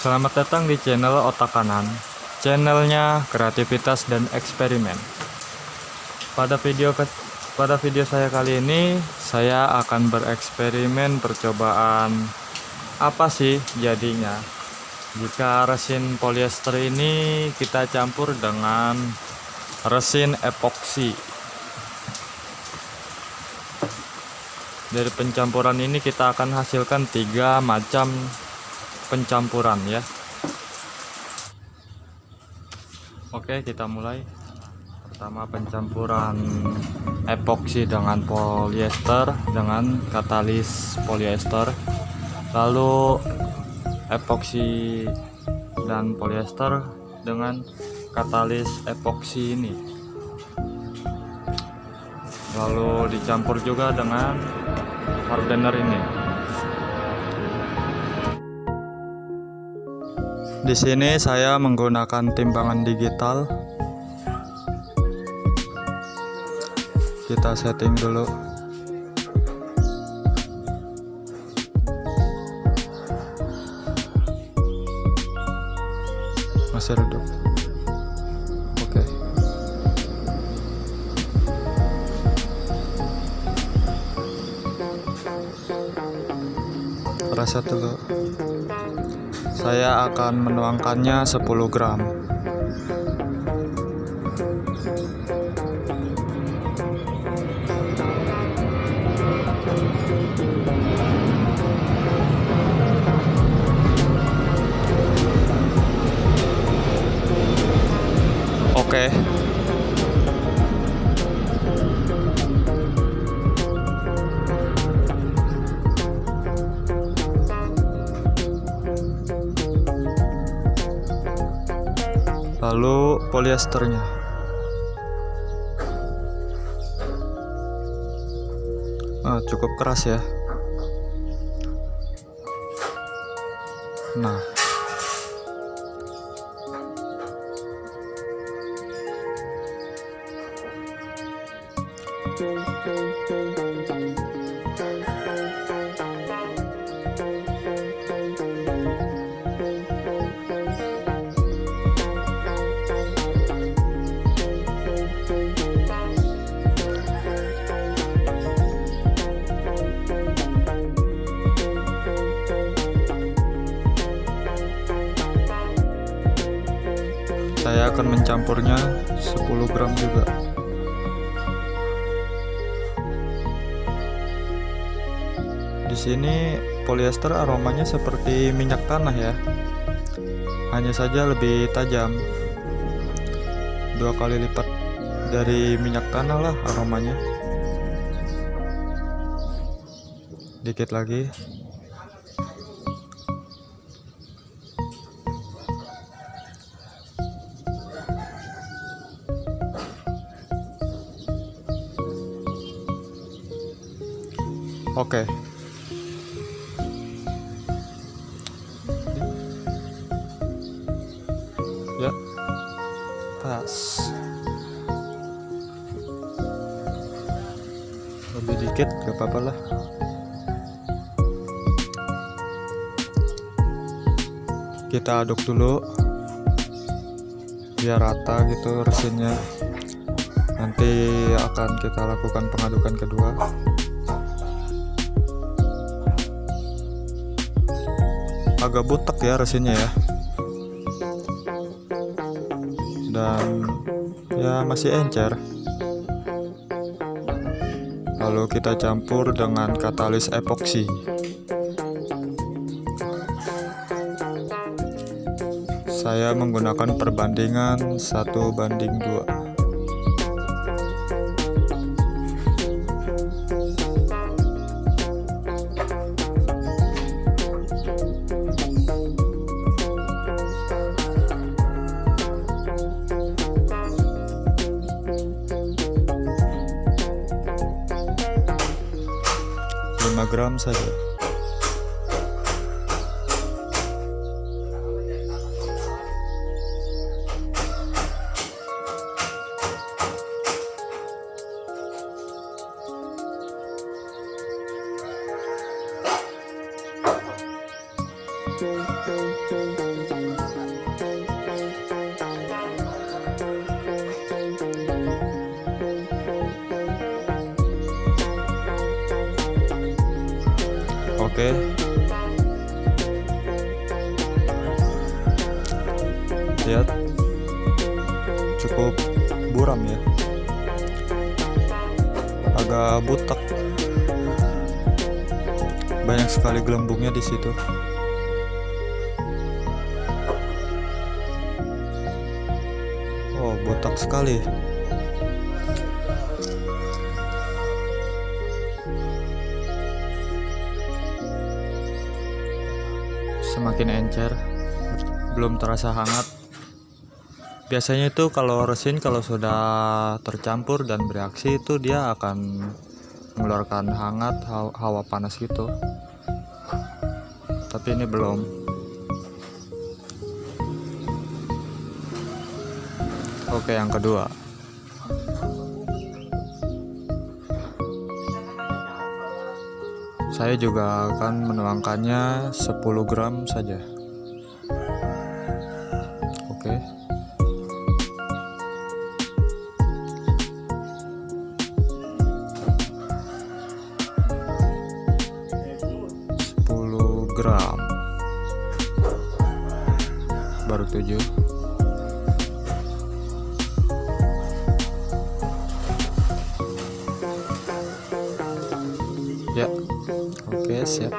Selamat datang di channel Otak Kanan, channelnya kreativitas dan eksperimen. Pada video saya kali ini, saya akan bereksperimen percobaan apa sih jadinya jika resin polyester ini kita campur dengan resin epoksi. Dari pencampuran ini kita akan hasilkan 3 macam pencampuran ya. Oke, kita mulai. Pertama, pencampuran epoksi dengan polyester dengan katalis polyester. Lalu epoksi dan polyester dengan katalis epoksi ini. Lalu dicampur juga dengan hardener ini. Di sini saya menggunakan timbangan digital. Kita setting dulu. Masih redup. Oke. Reset dulu. Saya akan menuangkannya 10 gram. Oke. Lalu polyesternya. Cukup keras ya. Nah, saya akan mencampurnya 10 gram juga. Di sini polyester aromanya seperti minyak tanah ya. Hanya saja lebih tajam. 2 kali lipat dari minyak tanah lah aromanya. Dikit lagi. Oke. Ya. Pas. Lebih dikit gak apa-apa lah. Kita aduk dulu biar rata gitu resinnya. Nanti akan kita lakukan pengadukan kedua. Agak butek ya resinnya ya, dan ya masih encer. Lalu kita campur dengan katalis epoksi. Saya menggunakan perbandingan 1:2. Gram saja. Oke. Lihat, cukup buram ya, agak butek, banyak sekali gelembungnya di situ. Oh, butek sekali. Semakin encer, belum terasa hangat. Biasanya itu kalau resin kalau sudah tercampur dan bereaksi itu dia akan mengeluarkan hangat, hawa panas gitu. Tapi ini belum. Oke, yang kedua. Saya juga akan menuangkannya 10 gram saja. Oke. Gram baru 7. Ya, oke, siap.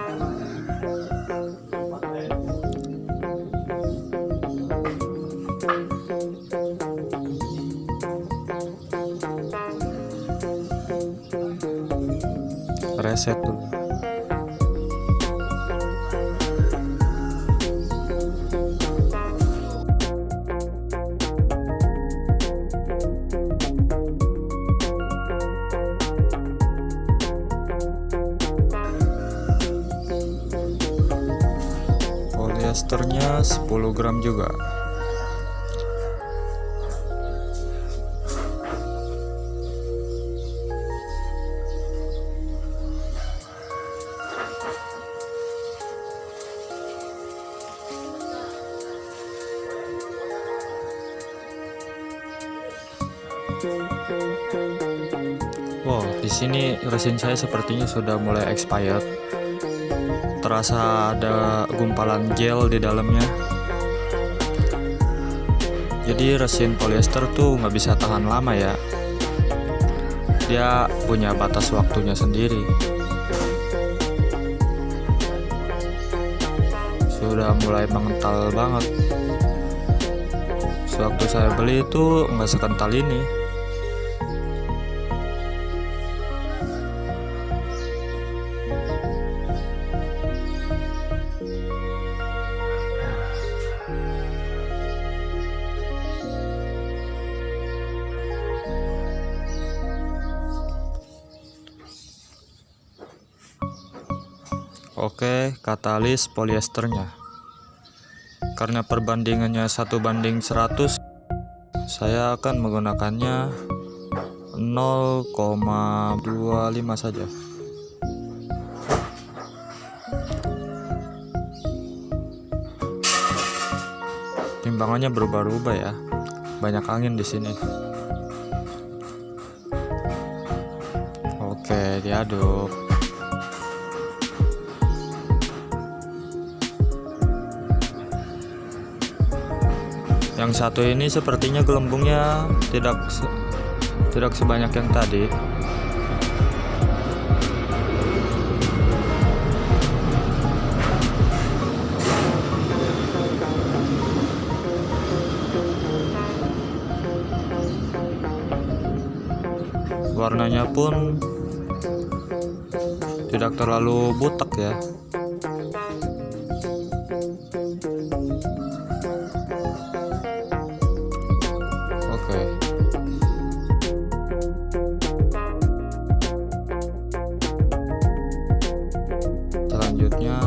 Reset dulu. Polyesternya 10 gram juga. Wow, di sini resin saya sepertinya sudah mulai expired. Terasa ada gumpalan gel di dalamnya. Jadi resin polyester tuh nggak bisa tahan lama ya. Dia punya batas waktunya sendiri. Sudah mulai mengental banget. Sewaktu saya beli itu nggak sekental ini. Oke, katalis polyesternya. Karena perbandingannya 1:100, saya akan menggunakannya 0,25 saja. Timbangannya berubah-ubah ya. Banyak angin di sini. Oke, diaduk. Yang satu ini sepertinya gelembungnya tidak sebanyak yang tadi. Warnanya pun tidak terlalu butek ya. Selanjutnya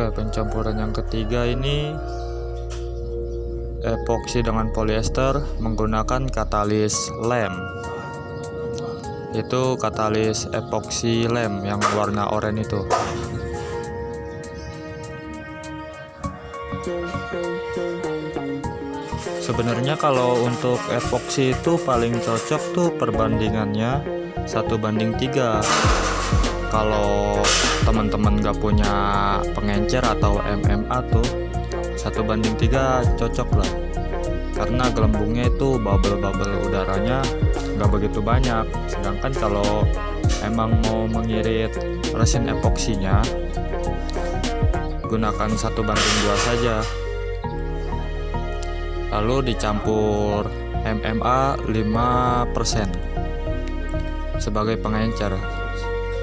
pencampuran yang ketiga ini epoksi dengan polyester menggunakan katalis lem. Itu katalis epoksi lem yang warna oranye itu. Sebenarnya kalau untuk epoksi itu paling cocok tuh perbandingannya 1:3. Kalau teman-teman gak punya pengencer atau MMA tuh 1:3 cocok lah, karena gelembungnya itu bubble udaranya gak begitu banyak. Sedangkan kalau emang mau mengirit resin epoksinya, gunakan 1:2 saja, lalu dicampur MMA 5% sebagai pengencer.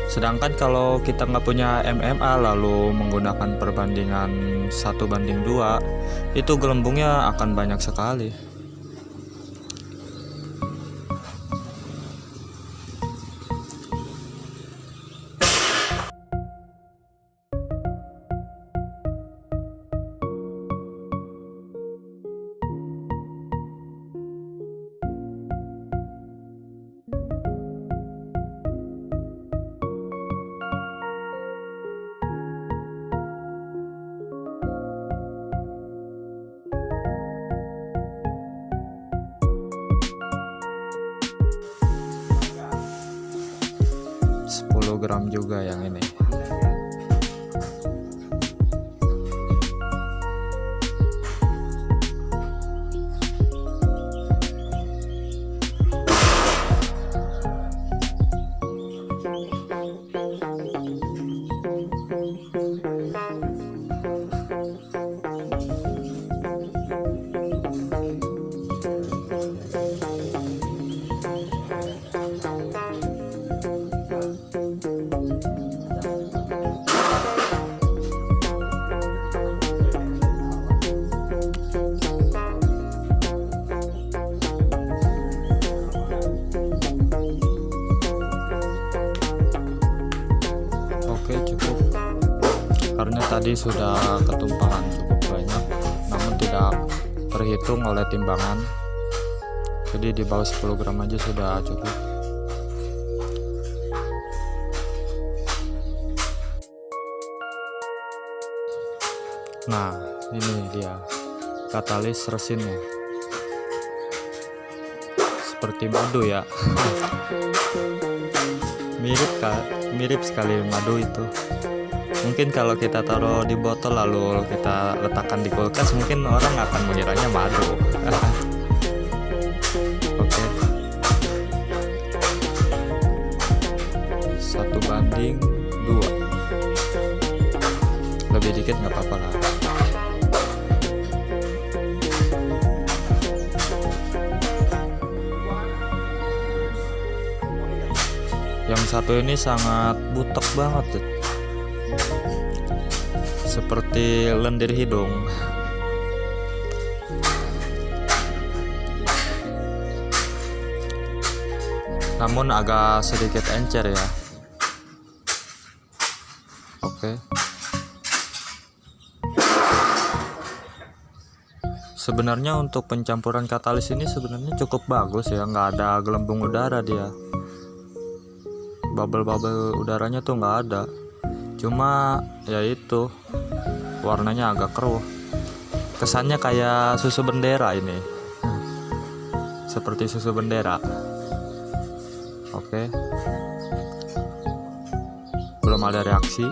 Sedangkan kalau kita nggak punya MMA lalu menggunakan perbandingan 1:2, itu gelembungnya akan banyak sekali. 10 gram juga yang ini. Oke, cukup, karena tadi sudah ketumpahan cukup banyak namun tidak terhitung oleh timbangan, jadi di bawah 10 gram aja sudah cukup. Nah, ini dia katalis resinnya, seperti madu ya. mirip sekali madu itu. Mungkin kalau kita taruh di botol lalu kita letakkan di kulkas, mungkin orang akan mengiranya madu. Oke. 1:2. Lebih dikit nggak apa-apa lah. Yang satu ini sangat butek banget, seperti lendir hidung. Namun agak sedikit encer ya. Oke. Sebenarnya untuk pencampuran katalis ini sebenarnya cukup bagus ya, nggak ada gelembung udara dia. Bubble udaranya tuh nggak ada, cuma ya itu warnanya agak keruh, kesannya kayak susu bendera ini, seperti susu bendera. Oke, belum ada reaksi,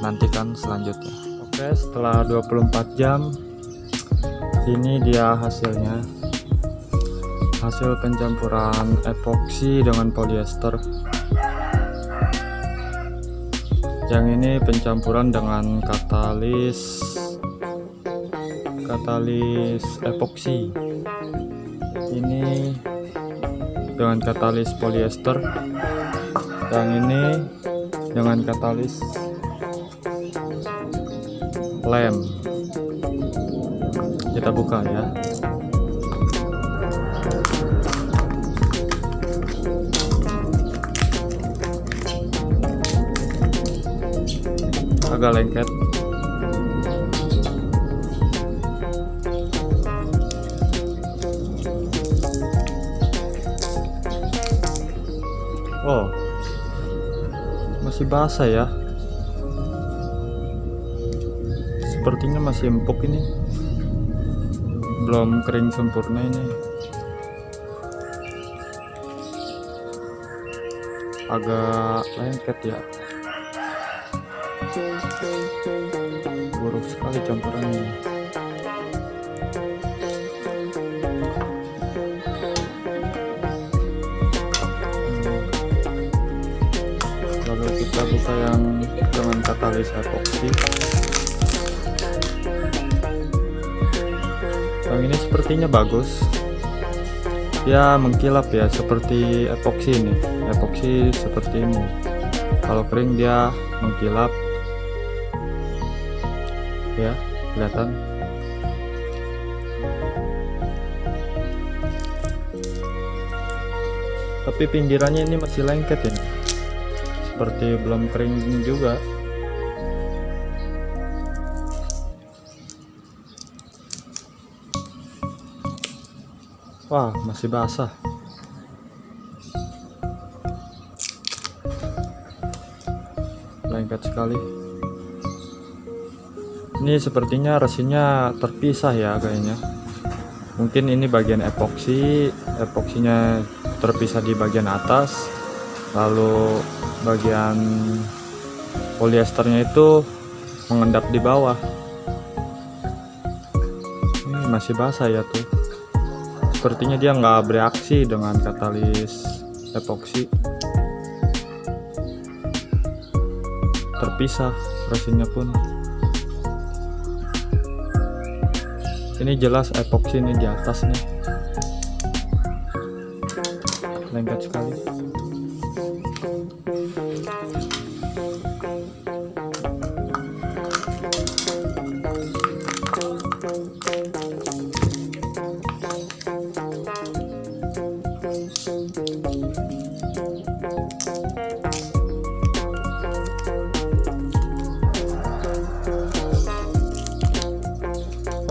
nantikan selanjutnya. Oke, setelah 24 jam ini dia hasilnya. Hasil pencampuran epoksi dengan polyester. Yang ini pencampuran dengan katalis epoksi. Ini dengan katalis polyester. Yang ini dengan katalis lem. Kita buka ya. Agak lengket. Oh, masih basah ya. Sepertinya masih empuk ini. belum kering sempurna ini, agak lengket ya, buruk sekali campurannya. Lalu kita buka yang dengan katalis epoksi. Yang ini sepertinya bagus, dia mengkilap ya, seperti epoksi ini. Epoksi seperti ini, kalau kering dia mengkilap ya, kelihatan. Tapi pinggirannya ini masih lengket ini, seperti belum kering juga. Wah, masih basah. Lengket sekali. Ini sepertinya resinnya terpisah ya kayaknya. Mungkin ini bagian epoksi, epoksinya terpisah di bagian atas, lalu bagian polyesternya itu mengendap di bawah. Ini masih basah ya tuh. Sepertinya dia nggak bereaksi dengan katalis epoksi, terpisah resinnya pun. Ini jelas epoksi ini di atas nih, lengket sekali.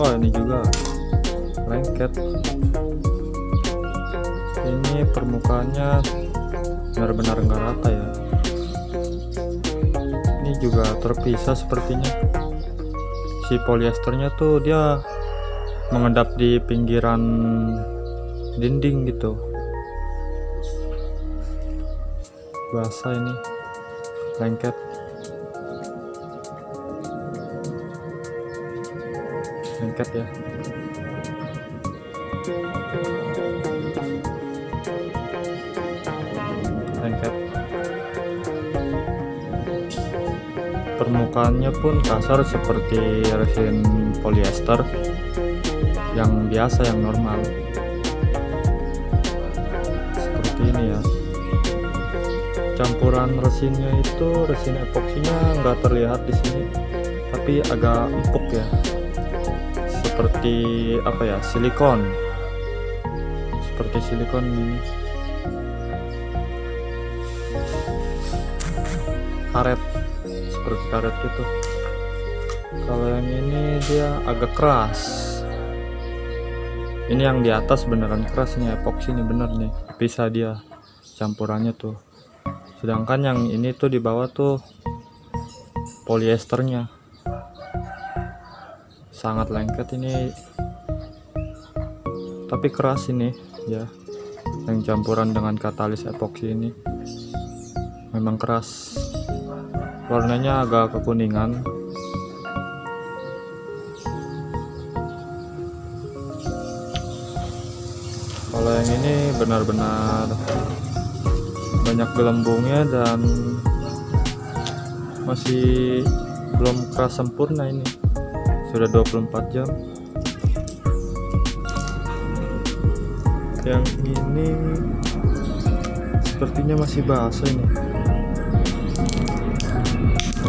Oh, ini juga lengket. Ini permukaannya benar-benar enggak rata ya. Ini juga terpisah sepertinya. Si polyesternya tuh dia mengendap di pinggiran dinding gitu. Basah ini, lengket. Lengket ya. Lengket. Permukaannya pun kasar seperti resin polyester yang biasa, yang normal. Seperti ini ya. Campuran resinnya itu, resin epoksinya nggak terlihat di sini, tapi agak empuk ya. Seperti apa ya, silikon, seperti silikon ini, karet, seperti karet gitu. Kalau yang ini dia agak keras. Ini yang di atas beneran keras nih, epoksi ini bener nih, bisa dia campurannya tuh. Sedangkan yang ini tuh di bawah tuh polyesternya. Sangat lengket ini, tapi keras ini ya. Yang campuran dengan katalis epoksi ini memang keras. Warnanya agak kekuningan. Kalau yang ini benar-benar banyak gelembungnya dan masih belum keras sempurna ini. Sudah 24 jam. Yang ini sepertinya masih basah ini.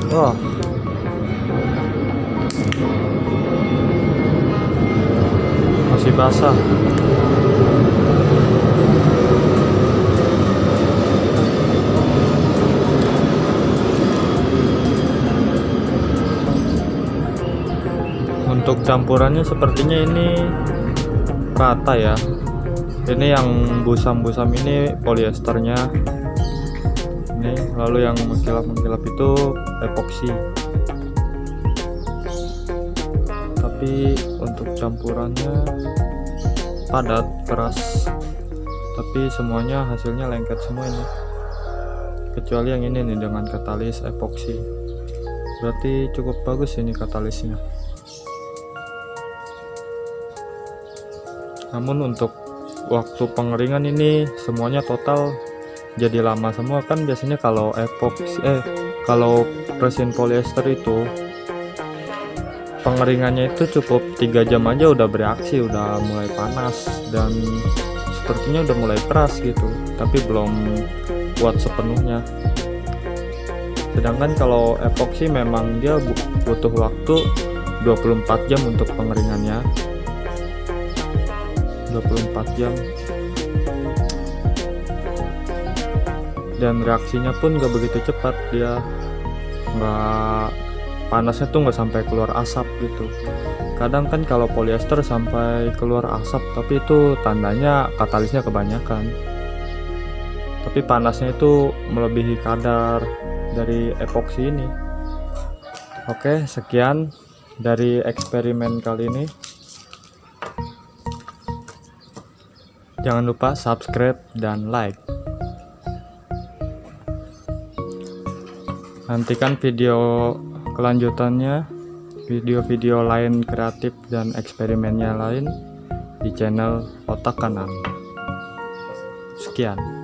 Wah, masih basah. Untuk campurannya sepertinya ini rata ya. Ini yang busam-busam ini polyesternya. Ini lalu yang mengkilap-mengkilap itu epoksi. Tapi tapi untuk campurannya padat, keras, tapi semuanya hasilnya lengket semua ini, kecuali yang ini nih dengan katalis epoksi. Berarti cukup bagus ini katalisnya. Namun untuk waktu pengeringan ini semuanya total jadi lama semua. Kan biasanya kalau epoksi kalau resin polyester itu pengeringannya itu cukup 3 jam aja udah bereaksi, udah mulai panas dan sepertinya udah mulai keras gitu, tapi belum kuat sepenuhnya. Sedangkan kalau epoksi memang dia butuh waktu 24 jam untuk pengeringannya, 24 jam, dan reaksinya pun gak begitu cepat. Dia nggak, panasnya tuh nggak sampai keluar asap gitu. Kadang kan kalau polyester sampai keluar asap, tapi itu tandanya katalisnya kebanyakan, tapi panasnya itu melebihi kadar dari epoksi ini. Oke, sekian dari eksperimen kali ini. Jangan lupa subscribe dan like. Nantikan video kelanjutannya, video-video lain kreatif dan eksperimennya lain di channel Otak Kanan. Sekian.